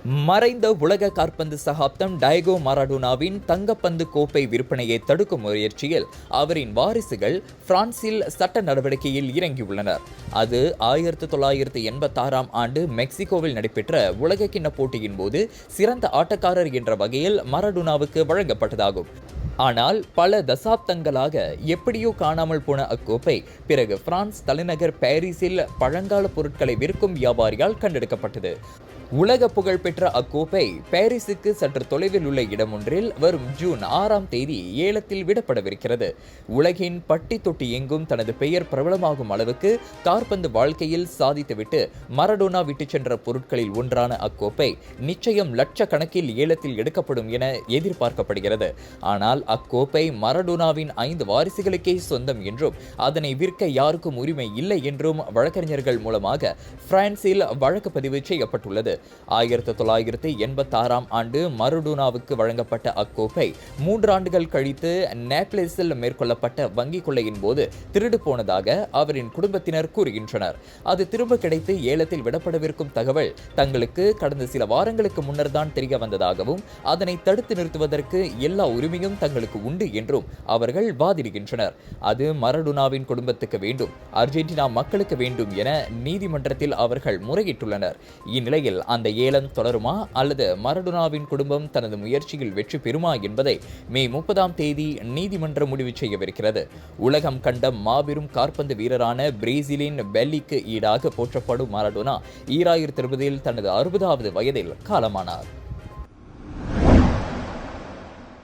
மறைந்த உலக காற்பந்து சகாப்தம் டயகோ மரடோனாவின் தங்கப்பந்து கோப்பை விற்பனையை தடுக்கும் முயற்சியில் அவரின் வாரிசுகள் பிரான்சில் சட்ட நடவடிக்கையில் இறங்கியுள்ளனர். அது 1986ஆம் ஆண்டு மெக்சிகோவில் நடைபெற்ற உலகக்கிண்ண போட்டியின் போது சிறந்த ஆட்டக்காரர் என்ற வகையில் மரடோனாவுக்கு வழங்கப்பட்டதாகும். ஆனால் பல தசாப்தங்களாக எப்படியோ காணாமல் போன அக்கோப்பை பிறகு பிரான்ஸ் தலைநகர் பாரிஸில் பழங்கால பொருட்களை விற்கும் வியாபாரியால் கண்டெடுக்கப்பட்டது. உலக புகழ்பெற்ற அக்கோப்பை பாரிஸுக்கு சற்று தொலைவில் உள்ள இடம் ஒன்றில் வரும் ஜூன் 6ஆம் தேதி ஏலத்தில் விடப்படவிருக்கிறது. உலகின் பட்டி தொட்டி எங்கும் தனது பெயர் பிரபலமாகும் அளவுக்கு காற்பந்து வாழ்க்கையில் சாதித்துவிட்டு மரடோனா விட்டு சென்ற பொருட்களில் ஒன்றான அக்கோப்பை நிச்சயம் லட்சக்கணக்கில் ஏலத்தில் எடுக்கப்படும் என எதிர்பார்க்கப்படுகிறது. ஆனால் அக்கோப்பை மரடோனாவின் 5 வாரிசுகளுக்கே சொந்தம் என்றும் அதனை விற்க யாருக்கும் உரிமை இல்லை என்றும் வழக்கறிஞர்கள் மூலமாக பிரான்சில் வழக்கு பதிவு செய்யப்பட்டுள்ளது. 1986ஆம் ஆண்டு மரடோனாவுக்கு வழங்கப்பட்ட அக்கோப்பை 3 ஆண்டுகள் கழித்து நேப்லஸில் மேற்கொள்ளப்பட்ட வங்கி கொள்ளையின் போது திருடு போனதாக அவரின் குடும்பத்தினர் கூறுகின்றனர். அது திரும்ப கிடைத்து ஏலத்தில் விடப்படவிருக்கும் தகவல் தங்களுக்கு கடந்த சில வாரங்களுக்கு முன்னர் தான் தெரிய வந்ததாகவும் அதனை தடுத்து நிறுத்துவதற்கு எல்லா உரிமையும் தங்களுக்கு உண்டு என்றும் அவர்கள் வாதிடுகின்றனர். அது மரடோனாவின் குடும்பத்துக்கு வேண்டும், அர்ஜென்டினா மக்களுக்கு வேண்டும் என நீதிமன்றத்தில் அவர்கள் முறையிட்டுள்ளனர். இந்நிலையில் அந்த ஏலம் தொடருமா அல்லது மரடோனாவின் குடும்பம் தனது முயற்சியில் வெற்றி பெறுமா என்பதை மே 30ஆம் தேதி நீதிமன்றம் முடிவு செய்யவிருக்கிறது. உலகம் கண்ட மாபெரும் காற்பந்து வீரரான பிரேசிலின் பெல்லிக்கு ஈடாக போற்றப்படும் மரடோனா 2020இல் தனது 60வது வயதில் காலமானார்.